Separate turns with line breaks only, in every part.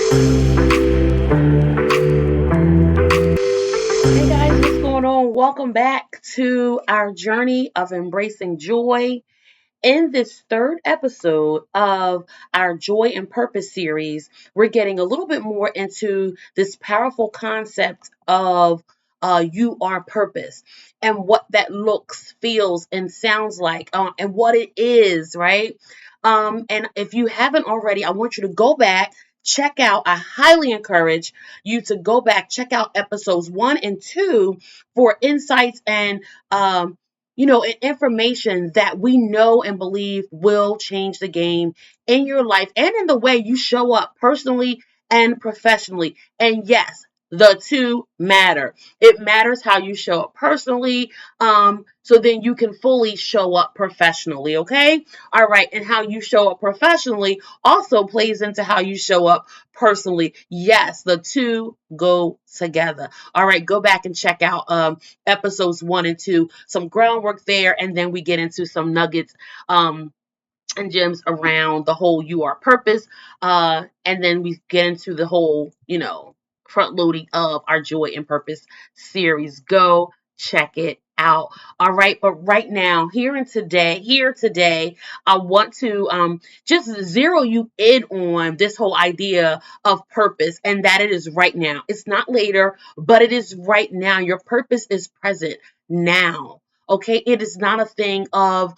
Hey guys, what's going on? Welcome back to our journey of embracing joy. In this third episode of our Joy and Purpose series, we're getting a little bit more into this powerful concept of you are purpose and what that looks, feels, and sounds like, and what it is, right? And if you haven't already, I want you to go back. Check out, I highly encourage you to go back, check out episodes 1 and 2 for insights and information that we know and believe will change the game in your life and in the way you show up personally and professionally. And yes, the two matter. It matters how you show up personally, so then you can fully show up professionally, okay? All right, and how you show up professionally also plays into how you show up personally. Yes, the two go together. All right, go back and check out episodes 1 and 2, some groundwork there, and then we get into some nuggets and gems around the whole you are purpose. And then we get into the whole, front loading of our joy and purpose series. Go check it out. All right, but right now, here today, I want to just zero you in on this whole idea of purpose, and that it is right now. It's not later, but it is right now. Your purpose is present now. Okay, it is not a thing of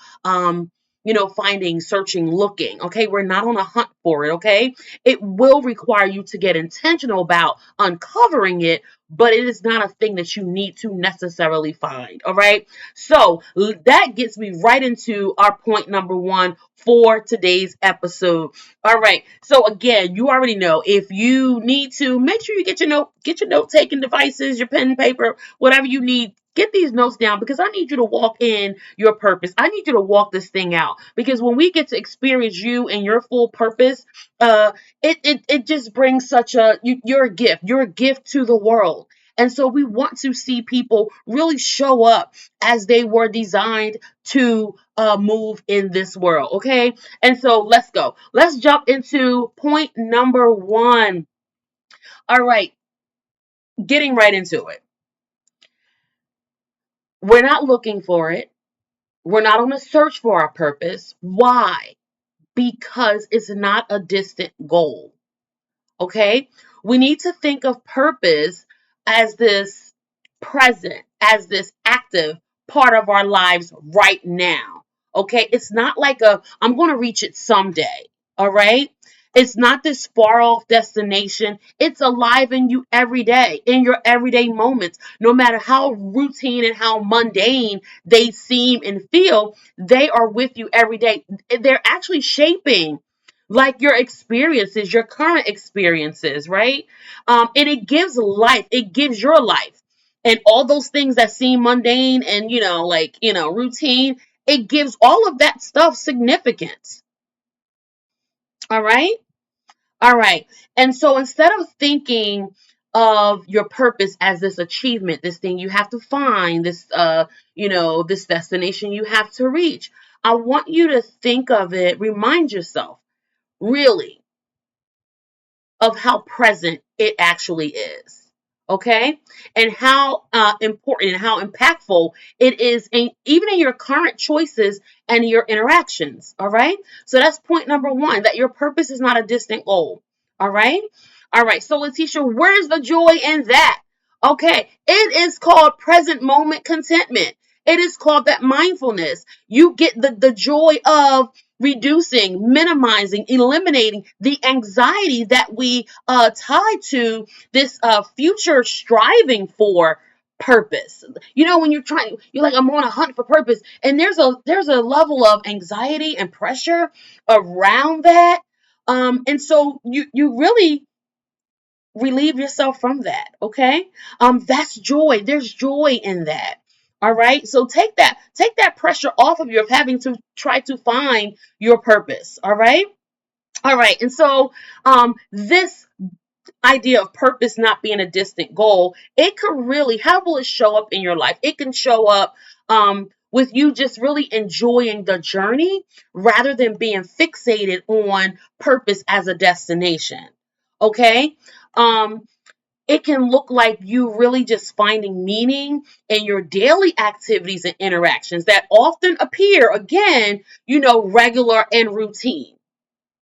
finding, searching, looking. Okay, we're not on a hunt for it. Okay, it will require you to get intentional about uncovering it, but it is not a thing that you need to necessarily find. All right, so that gets me right into our point number one for today's episode. All right, so again, you already know, if you need to, make sure you get your note taking devices, your pen and paper, whatever you need. Get these notes down, because I need you to walk in your purpose. I need you to walk this thing out, because when we get to experience you and your full purpose, uh, it just brings you're a gift. You're a gift to the world. And so we want to see people really show up as they were designed to move in this world. Okay. And so let's go. Let's jump into point number one. All right. Getting right into it. We're not looking for it. We're not on a search for our purpose. Why? Because it's not a distant goal. Okay? We need to think of purpose as this present, as this active part of our lives right now. Okay? It's not like I'm going to reach it someday. All right? It's not this far off destination. It's alive in you every day, in your everyday moments. No matter how routine and how mundane they seem and feel, they are with you every day. They're actually shaping like your experiences, your current experiences, right? And it gives life, it gives your life. And all those things that seem mundane and, routine, it gives all of that stuff significance. All right? All right. And so instead of thinking of your purpose as this achievement, this thing you have to find, this destination you have to reach, I want you to think of it, remind yourself, really, of how present it actually is. Okay, and how important and how impactful it is, even in your current choices and your interactions. All right, so that's point number one, that your purpose is not a distant goal. All right, all right. So Letitia, where's the joy in that? Okay, it is called present moment contentment. It is called that mindfulness. You get the joy of reducing, minimizing, eliminating the anxiety that we tie to this future striving for purpose. When you're like, I'm on a hunt for purpose, and there's a level of anxiety and pressure around that. And so you really relieve yourself from that. Okay. That's joy. There's joy in that. All right. So take that pressure off of you of having to try to find your purpose. All right. All right. And so this idea of purpose not being a distant goal, it could really, how will it show up in your life? It can show up with you just really enjoying the journey rather than being fixated on purpose as a destination. Okay. Um, it can look like you really just finding meaning in your daily activities and interactions that often appear, again, regular and routine.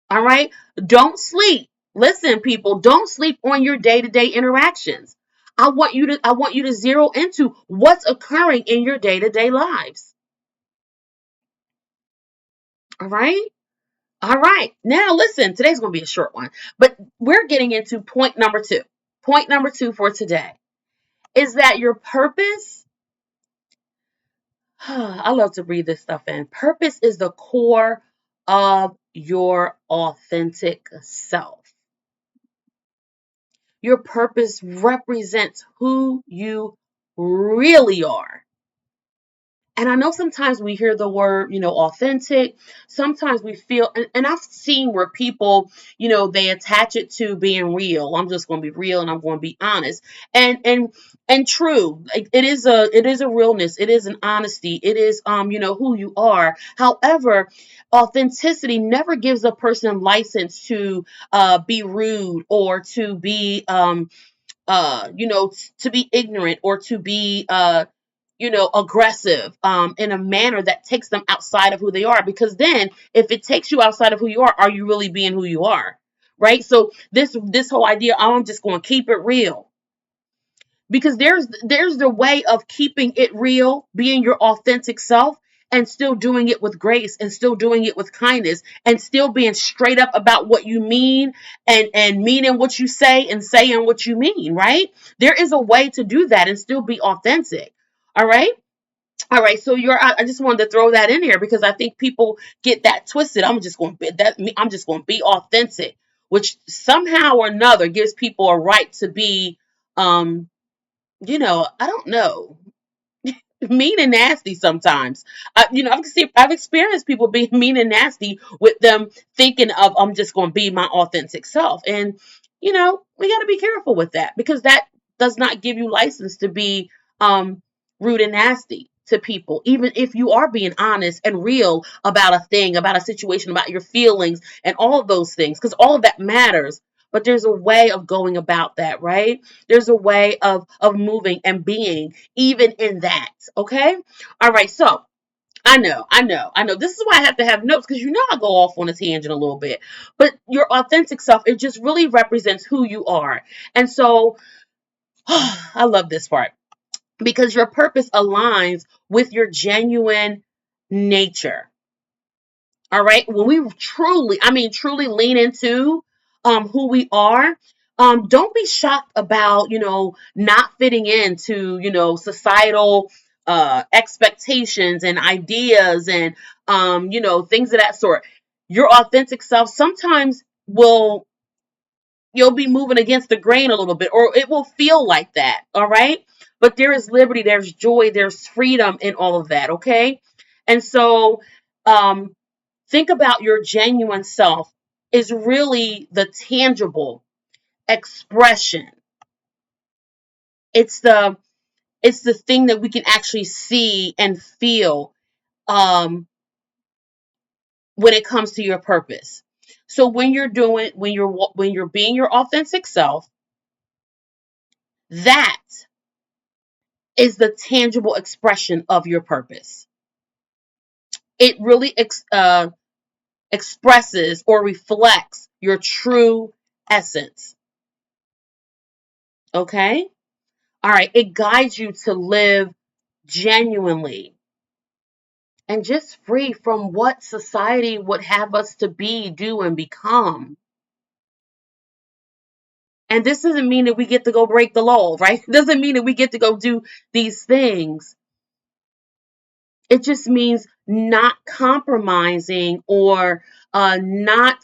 All right. Don't sleep. Listen, people, don't sleep on your day-to-day interactions. I want you to zero into what's occurring in your day-to-day lives. All right. All right. Now listen, today's going to be a short one, but we're getting into point number 2. Point number 2 for today is that your purpose, I love to breathe this stuff in. Purpose is the core of your authentic self. Your purpose represents who you really are. And I know sometimes we hear the word, authentic. Sometimes we feel, and I've seen where people, they attach it to being real. I'm just going to be real and I'm going to be honest. And true, like, it is a realness. It is an honesty. It is, who you are. However, authenticity never gives a person license to be rude or to be, to be ignorant or to be, aggressive in a manner that takes them outside of who they are. Because then, if it takes you outside of who you are you really being who you are? Right. So this whole idea, I'm just going to keep it real, because there's the way of keeping it real, being your authentic self, and still doing it with grace, and still doing it with kindness, and still being straight up about what you mean, and meaning what you say and saying what you mean. Right. There is a way to do that and still be authentic. All right. All right, so I just wanted to throw that in here because I think people get that twisted. I'm just going to be authentic, which somehow or another gives people a right to be, um, I don't know, mean and nasty sometimes. I've experienced people being mean and nasty with them thinking of, I'm just going to be my authentic self, and we got to be careful with that, because that does not give you license to be rude and nasty to people, even if you are being honest and real about a thing, about a situation, about your feelings, and all of those things, because all of that matters. But there's a way of going about that, right? There's a way of moving and being even in that. Okay. All right. So I know. This is why I have to have notes, because I go off on a tangent a little bit. But your authentic self, it just really represents who you are. And so I love this part, because your purpose aligns with your genuine nature. All right. When we truly, I mean, truly lean into who we are, don't be shocked about, not fitting into, societal expectations and ideas and, things of that sort. Your authentic self sometimes you'll be moving against the grain a little bit, or it will feel like that. All right. But there is liberty, there's joy, there's freedom in all of that. Okay. And so, um, think about your genuine self is really the tangible expression. It's the it's the thing that we can actually see and feel when it comes to your purpose. So when you're being your authentic self, that is the tangible expression of your purpose. It really expresses or reflects your true essence. Okay? All right, it guides you to live genuinely and just free from what society would have us to be, do, and become. And this doesn't mean that we get to go break the law, right? It doesn't mean that we get to go do these things. It just means not compromising, or not,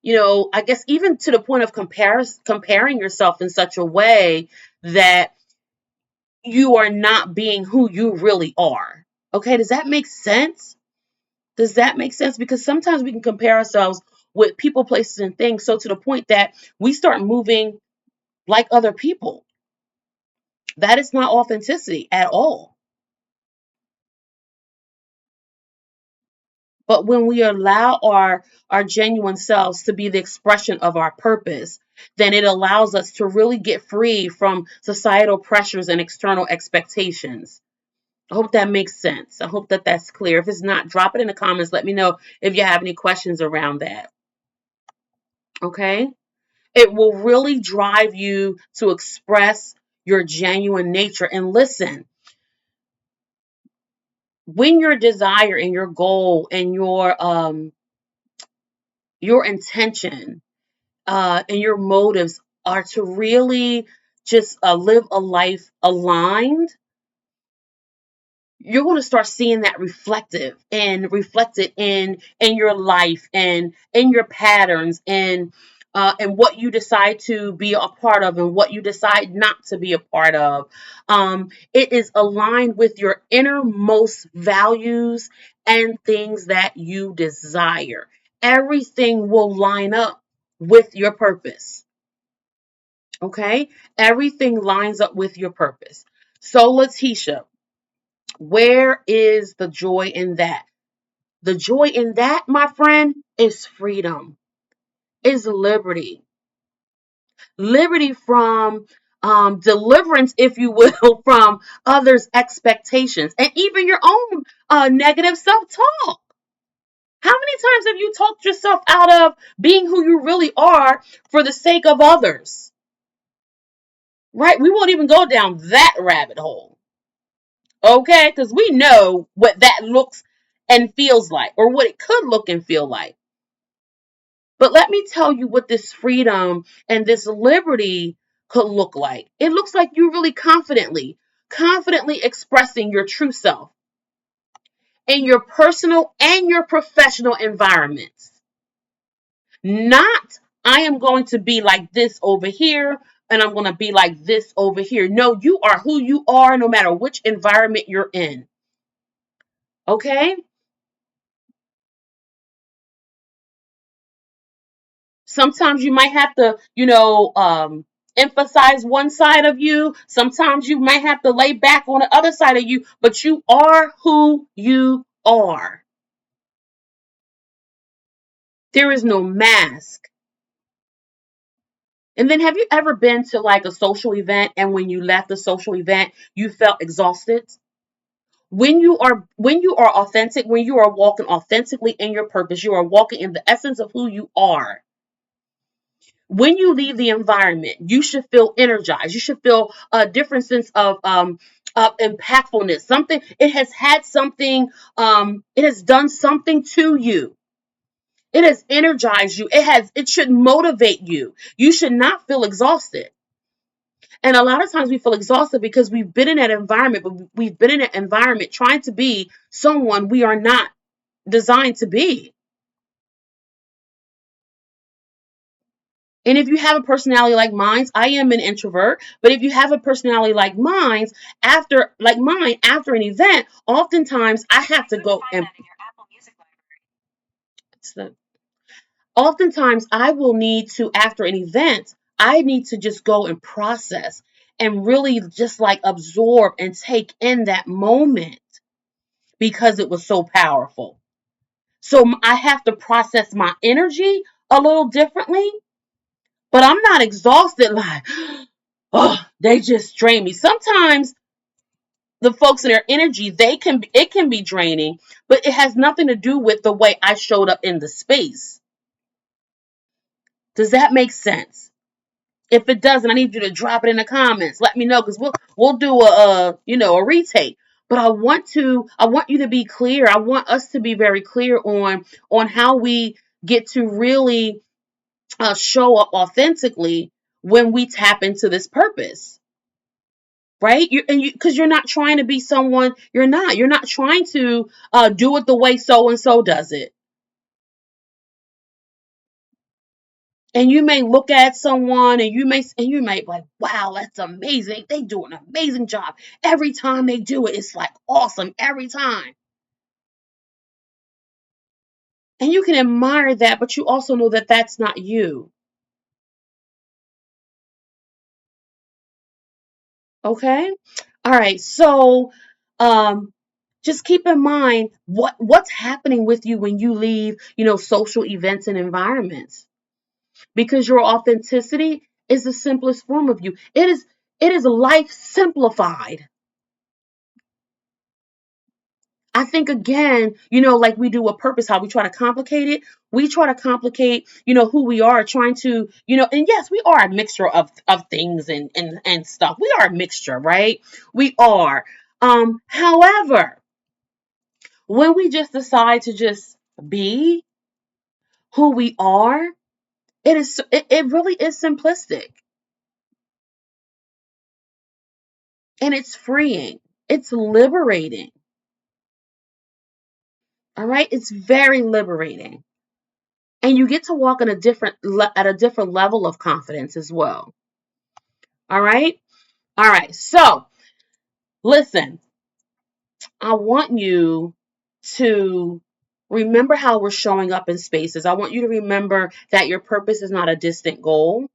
I guess, even to the point of comparing yourself in such a way that you are not being who you really are. Okay, does that make sense? Does that make sense? Because sometimes we can compare ourselves with people, places, and things, so to the point that we start moving like other people. That is not authenticity at all. But when we allow our genuine selves to be the expression of our purpose, then it allows us to really get free from societal pressures and external expectations. I hope that makes sense. I hope that that's clear. If it's not, drop it in the comments. Let me know if you have any questions around that. Okay? It will really drive you to express your genuine nature. And listen, when your desire and your goal and your intention and your motives are to really just live a life aligned, you're going to start seeing that reflected in your life and in your patterns and what you decide to be a part of and what you decide not to be a part of. It is aligned with your innermost values and things that you desire. Everything will line up with your purpose. Okay? Everything lines up with your purpose. So, Letitia, where is the joy in that? The joy in that, my friend, is freedom, is liberty. Liberty from deliverance, if you will, from others' expectations and even your own negative self talk. How many times have you talked yourself out of being who you really are for the sake of others? Right? We won't even go down that rabbit hole. Okay? Because we know what that looks and feels like, or what it could look and feel like. But let me tell you what this freedom and this liberty could look like. It looks like you really confidently expressing your true self in your personal and your professional environments. Not, I am going to be like this over here and I'm going to be like this over here. No, you are who you are no matter which environment you're in. Okay? Sometimes you might have to, emphasize one side of you. Sometimes you might have to lay back on the other side of you, but you are who you are. There is no mask. And then have you ever been to like a social event and when you left the social event, you felt exhausted? When you are authentic, when you are walking authentically in your purpose, you are walking in the essence of who you are. When you leave the environment, you should feel energized. You should feel a different sense of impactfulness. Something it has had something. It has done something to you. It has energized you. It should motivate you. You should not feel exhausted. And a lot of times we feel exhausted because we've been in that environment, but we've been in that environment trying to be someone we are not designed to be. And if you have a personality like mine, I am an introvert, but if you have a personality like mine, after an event, oftentimes I have to go and oftentimes I will need to, after an event, I need to just go and process and really just like absorb and take in that moment because it was so powerful. So I have to process my energy a little differently, but I'm not exhausted like, oh, they just drain me. Sometimes the folks in their energy, it can be draining, but it has nothing to do with the way I showed up in the space. Does that make sense? If it doesn't, I need you to drop it in the comments. Let me know because we'll do a retake. But I want you to be clear. I want us to be very clear on how we get to really show up authentically when we tap into this purpose. Right? Because you're not trying to be someone you're not. You're not trying to do it the way so and so does it. And you may look at someone and you may be like, wow, that's amazing. They do an amazing job. Every time they do it, it's like awesome every time. And you can admire that, but you also know that that's not you. Okay? All right. So, um, just keep in mind what's happening with you when you leave, social events and environments. because your authenticity is the simplest form of you. It is life simplified. I think again, like we do with purpose, how we try to complicate it. We try to complicate, who we are, trying to, and yes, we are a mixture of things and stuff. We are a mixture, right? We are. However, when we just decide to just be who we are, it really is simplistic, and it's freeing. It's liberating. All right? It's very liberating. And you get to walk in at a different level of confidence as well. All right? All right. So, listen, I want you to remember how we're showing up in spaces. I want you to remember that your purpose is not a distant goal,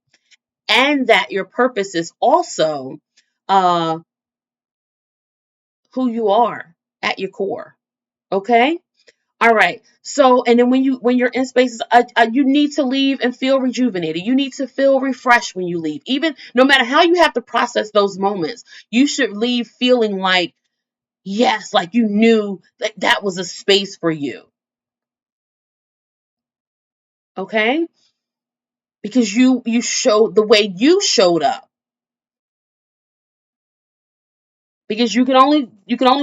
and that your purpose is also uh, who you are at your core. Okay? All right. So, and then when you're in spaces, you need to leave and feel rejuvenated. You need to feel refreshed when you leave. Even no matter how you have to process those moments, you should leave feeling like, yes, like you knew that was a space for you. Okay? Because you showed the way you showed up. Because you can only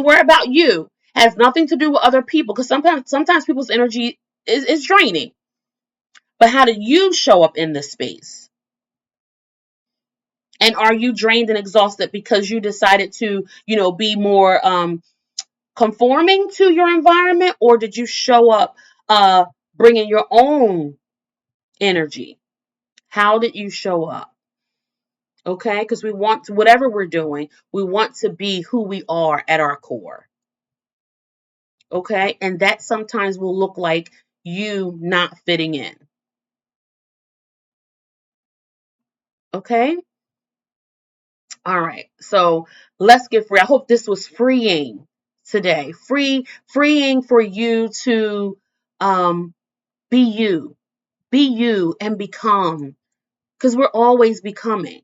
worry about you. Has nothing to do with other people. Because sometimes people's energy is draining. But how did you show up in this space? And are you drained and exhausted because you decided to, be more conforming to your environment, or did you show up bringing your own energy? How did you show up? Okay, because we want to, whatever we're doing, we want to be who we are at our core. Okay, and that sometimes will look like you not fitting in. Okay. All right. So let's get free. I hope this was freeing today. Freeing for you to um be you. Be you and become. Because we're always becoming.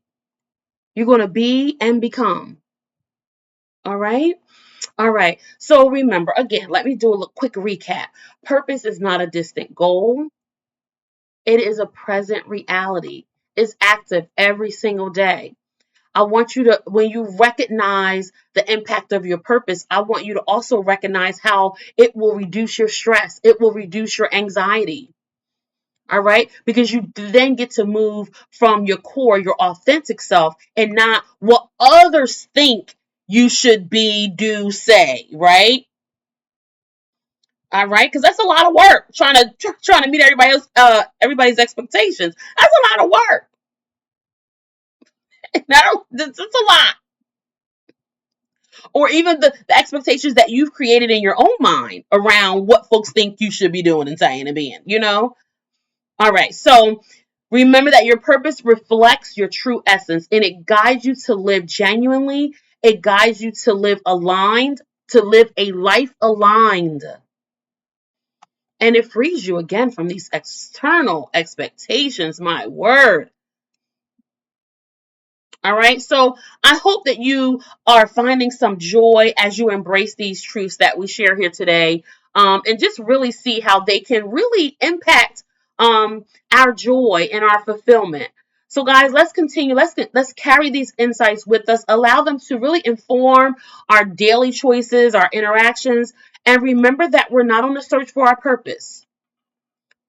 You're gonna be and become. All right? All right. So remember, again, let me do a quick recap. Purpose is not a distant goal. It is a present reality. It's active every single day. I want you to, when you recognize the impact of your purpose, I want you to also recognize how it will reduce your stress. It will reduce your anxiety. All right. Because you then get to move from your core, your authentic self, and not what others think you should be, do, say. Right. All right. Because that's a lot of work trying to meet everybody's expectations. That's a lot of work. That's a lot. Or even the expectations that you've created in your own mind around what folks think you should be doing and saying and being. All right. So remember that your purpose reflects your true essence, and it guides you to live genuinely. It guides you to live aligned, to live a life aligned. And it frees you again from these external expectations. My word. All right. So I hope that you are finding some joy as you embrace these truths that we share here today, and just really see how they can really impact our joy and our fulfillment. So, guys, let's continue. Let's carry these insights with us. Allow them to really inform our daily choices, our interactions, and remember that we're not on the search for our purpose.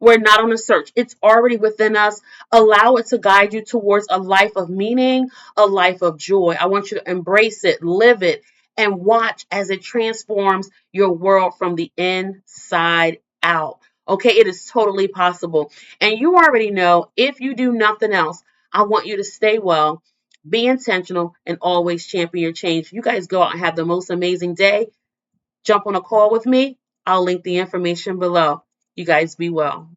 We're not on a search. It's already within us. Allow it to guide you towards a life of meaning, a life of joy. I want you to embrace it, live it, and watch as it transforms your world from the inside out. Okay, it is totally possible. And you already know, if you do nothing else, I want you to stay well, be intentional, and always champion your change. You guys go out and have the most amazing day. Jump on a call with me. I'll link the information below. You guys be well.